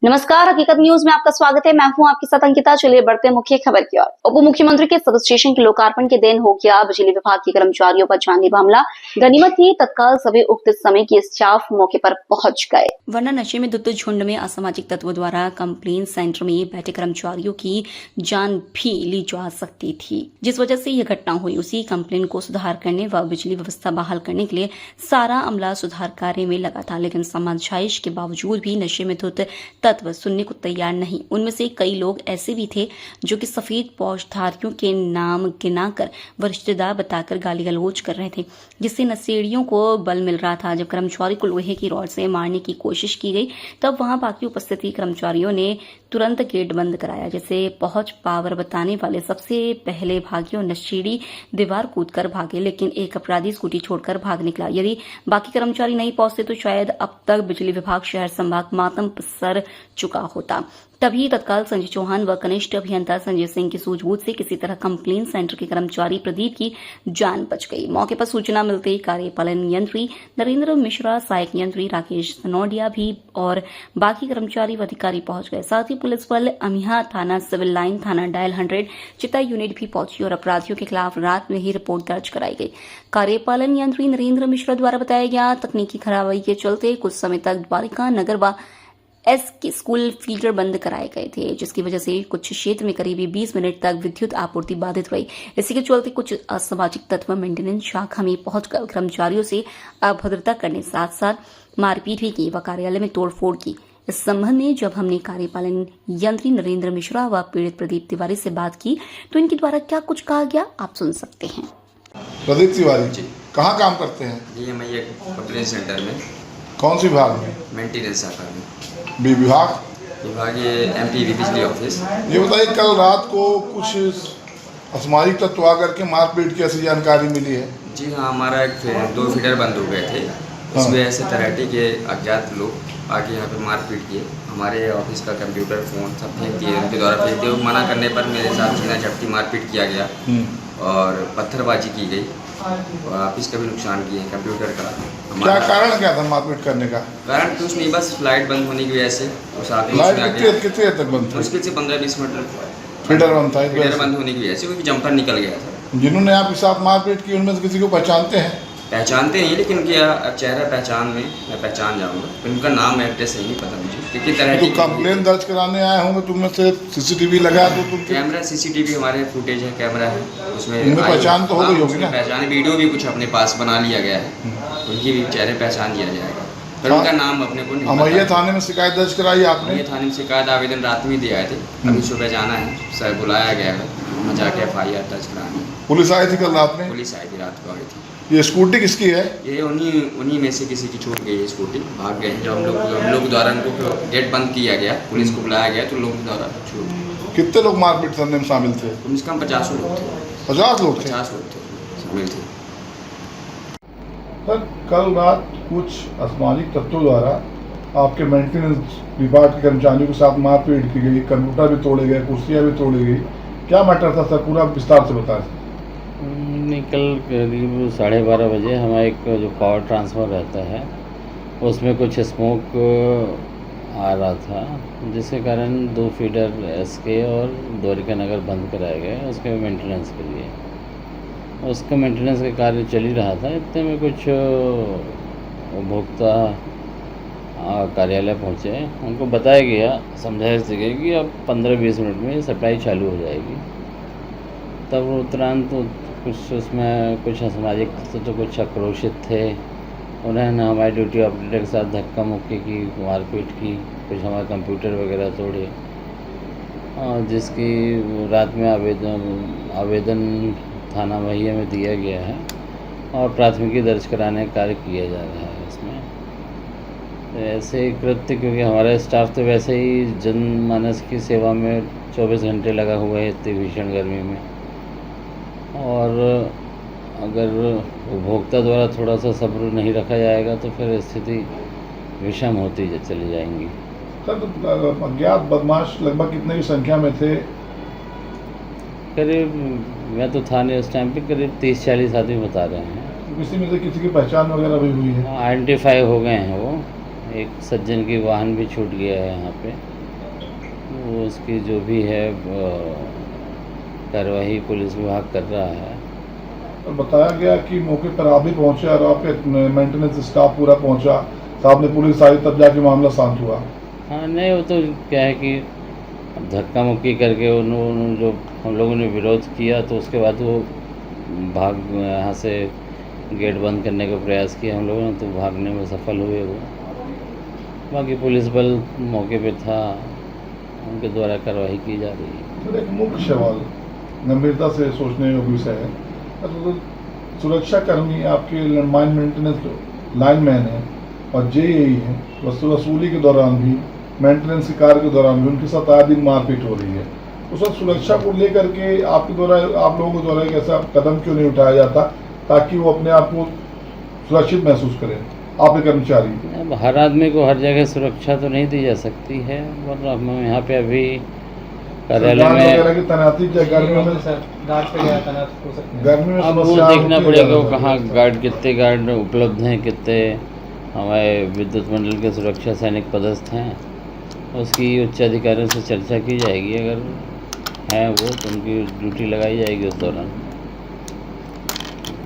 नमस्कार, हकीकत न्यूज में आपका स्वागत है। मैं हूं आपके साथ अंकिता। चलिए बढ़ते हैं मुख्य खबर की ओर। उप मुख्यमंत्री के सब स्टेशन के लोकार्पण के दिन हो गया बिजली विभाग के कर्मचारियों पर जानलेवा हमला। गनीमत थी तत्काल सभी उक्त समय के स्टाफ मौके पर पहुंच गए, वरना नशे में धुत झुंड में असामाजिक तत्वों द्वारा कंप्लेन सेंटर में बैठे कर्मचारियों की जान भी ली जा सकती थी। जिस वजह से यह घटना हुई, उसी कंप्लेन को सुधार करने व बिजली व्यवस्था बहाल करने के लिए सारा अमला सुधार कार्य में लगा था। लेकिन समझाइश के बावजूद भी नशे में धुत तत्व सुनने को तैयार नहीं। उनमें से कई लोग ऐसे भी थे जो कि सफेद पौषधारियों के नाम गिनाकर व रिश्तेदार बताकर गाली गलौज कर रहे थे, जिससे नशेड़ियों को बल मिल रहा था। जब कर्मचारी को लोहे की रॉड से मारने की कोशिश की गई, तब वहां बाकी उपस्थित कर्मचारियों ने तुरंत गेट बंद कराया, जिससे पहुंच पावर बताने वाले सबसे पहले भागियों नशेड़ी दीवार कूदकर भागे, लेकिन एक अपराधी स्कूटी छोड़कर भाग निकला। यदि बाकी कर्मचारी नहीं पहुंचते तो शायद अब तक बिजली विभाग शहर संभाग मातम पसर चुका होता। तभी तत्काल संजय चौहान व कनिष्ठ अभियंता संजय सिंह की सूझबूझ से किसी तरह कंप्लेन सेंटर के कर्मचारी प्रदीप की जान बच गई। मौके पर सूचना मिलते ही कार्यपालन यंत्री नरेंद्र मिश्रा, सहायक यंत्री राकेश सनोडिया भी और बाकी कर्मचारी व अधिकारी पहुंच गए। साथ ही पुलिस बल, अमिया थाना, सिविल लाइन थाना, डायल 100 चिता यूनिट भी पहुंची और अपराधियों के खिलाफ रात में ही रिपोर्ट दर्ज कराई गई। कार्यपालन यंत्री नरेंद्र मिश्रा द्वारा बताया गया, तकनीकी खराबी के चलते कुछ समय तक द्वारिका नगर व के स्कूल फीडर बंद कराए गए थे, जिसकी वजह से कुछ क्षेत्र में करीब 20 मिनट तक विद्युत आपूर्ति बाधित रही। इसी के चलते कुछ असामाजिक तत्व मेंटेनेंस शाखा में पहुंचकर कर्मचारियों से अभद्रता करने साथ साथ मारपीट भी की व कार्यालय में तोड़फोड़ की। इस संबंध में जब हमने कार्यपालन यंत्री नरेंद्र मिश्रा व पीड़ित प्रदीप तिवारी से बात की तो इनके द्वारा क्या कुछ कहा गया, आप सुन सकते हैं। प्रदीप तिवारी जी कहाँ काम करते हैं? जी मैं ये कंप्लेन सेंटर में। कौन सी विभाग में? मेंटेनेंस शाखा में। विभाग ये एमटीवी बिजली ऑफिस। ये बताइए, कल रात को कुछ असामाजिक तत्व आकर के मारपीट की ऐसी जानकारी मिली है? जी हाँ, हमारा दो फीडर बंद हो गए थे। इसमें ऐसे तराटी के अज्ञात लोग आके यहाँ पे मारपीट किए। हमारे ऑफिस का कंप्यूटर, फोन सब फेंक दिए, उनके द्वारा फेंक दिए। मना करने पर मेरे साथ छीना झपटी मारपीट किया गया और पत्थरबाजी की गई और ऑफिस का भी नुकसान किए, कंप्यूटर का। क्या कारण क्या था मारपीट करने का? कारण कुछ नहीं, बस लाइट बंद होने की वजह से उस लाइट कितनी देर तक बंद थी? मुश्किल से 15-20 मिनट फीडर बंद था। फीडर बंद होने की वजह से क्योंकि जंपर निकल गया था। जिन्होंने आपके साथ मारपीट की उनमें से किसी को पहचानते हैं? पहचानते नहीं, लेकिन उनकी चेहरा पहचान में मैं पहचान जाऊंगा। उनका नाम एड्रेस नहीं पता मुझे, क्योंकि तरह तो कंप्लेन दर्ज कराने आए होंगे, तुम में से सीसीटीवी लगा तो तुम कैमरा सीसीटीवी हमारे फुटेज है, कैमरा है, उसमें पहचान तो हो गई होगी ना? पहचान वीडियो भी कुछ अपने पास बना लिया गया है, उनकी भी चेहरे पहचान दिया जाएगा, पर उनका नाम अपने को नहीं। अमैया थाने में शिकायत दर्ज कराई आपने? अमैया थाने में शिकायत आवेदन रात में दिया थे, अभी सुबह जाना है, सर बुलाया गया है, वहाँ जाके FIR दर्ज करानी। पुलिस आई थी कल रात में? पुलिस आई थी, रात को आई थी। ये स्कूटी किसकी है? ये उन्हीं में से किसी की छूट गई है स्कूटी, भाग गए हैं। जब हम लोग द्वारा उनको गेट बंद किया गया, पुलिस को बुलाया गया, तो लोगों द्वारा छूट। कितने लोग मारपीट करने में शामिल थे? कम से कम 50 लोग थे। 50 लोग थे? 50 लोग थे शामिल थे। सर, कल रात कुछ असामाजिक तत्वों द्वारा आपके मेंटेनेंस विभाग के कर्मचारियों के साथ मारपीट की गई, कंप्यूटर भी तोड़े गए, कुर्सियाँ भी तोड़ी गई। क्या मैटर था सर, पूरा विस्तार से बताएं। नहीं, कल करीब 12:30 बजे हमारा एक जो पावर ट्रांसफर रहता है उसमें कुछ स्मोक आ रहा था, जिसके कारण 2 फीडर SK और द्वारिका नगर बंद कराए गए उसके मेंटेनेंस के लिए। उसका मेंटेनेंस का कार्य चल ही रहा था, इतने में कुछ उपभोक्ता कार्यालय पहुँचे। उनको बताया गया, समझाया गया कि अब 15-20 मिनट में सप्लाई चालू हो जाएगी। तब उपरांत तो कुछ उसमें कुछ असामाजिक तो कुछ आक्रोशित थे, उन्होंने हमारे ड्यूटी ऑपरेटर के साथ धक्का मुक्की की, मारपीट की, कुछ हमारे कंप्यूटर वगैरह तोड़े, और जिसकी रात में आवेदन थाना महिया में दिया गया है और प्राथमिकी दर्ज कराने का कार्य किया जा रहा है इसमें। तो ऐसे कृत्य, क्योंकि हमारा स्टाफ तो वैसे ही जनमानस की सेवा में 24 घंटे लगा हुआ है इतनी भीषण गर्मी में, और अगर उपभोक्ता द्वारा थोड़ा सा सब्र नहीं रखा जाएगा तो फिर स्थिति विषम होती चली जाएंगी। सर, अज्ञात बदमाश लगभग कितने की संख्या में थे? करीब, मैं तो थाने उस टाइम पे करीब 30-40 आदमी बता रहे हैं। किसी में से किसी की पहचान वगैरह भी हुई है? आइडेंटिफाई हो गए हैं वो। एक सज्जन की वाहन भी छूट गया है यहाँ पे। वो उसकी जो भी है कार्रवाई पुलिस विभाग कर रहा है। और बताया गया कि मौके पर आप भी पहुंचे और आपके मेंटेनेंस स्टाफ पूरा पहुंचा, साथ में पुलिस आई, तब जाके मामला शांत हुआ। हाँ नहीं, वो तो क्या है कि धक्का मुक्की करके उन्होंने जो हम लोगों ने विरोध किया तो उसके बाद वो भाग यहाँ से गेट बंद करने का प्रयास किया हम लोगों ने, तो भागने में सफल हुए वो। बाकी पुलिस बल मौके पे था, उनके द्वारा कार्रवाई की जा रही है। तो एक मुख्य सवाल गंभीरता से सोचने योग्य विषय है, तो सुरक्षा कर्मी आपके लैंडमाइन मेंटेनेंस लाइनमैन है और जेई है, वसूली के दौरान भी, मेंटेनेंस के कार्य के दौरान भी उनके साथ आए दिन मारपीट हो रही है। उस वक्त सुरक्षा को लेकर के आपके द्वारा, आप लोगों के द्वारा एक ऐसा कदम क्यों नहीं उठाया जाता ताकि वो अपने आप को सुरक्षित महसूस करें, आपके कर्मचारी? अब हर आदमी को हर जगह सुरक्षा तो नहीं दी जा सकती है, और हम यहाँ पे अभी कार्यालय में की तैनाती गर्मियों में गर्मी में अब वो समस्या देखना होती है पड़ेगा वो ज़्यादातर। कहाँ गार्ड, कितने गार्ड उपलब्ध हैं, कितने हमारे विद्युत मंडल के सुरक्षा सैनिक पदस्थ हैं, उसकी उच्च अधिकारियों से चर्चा की जाएगी। अगर हैं वो तो उनकी ड्यूटी लगाई जाएगी उस दौरान।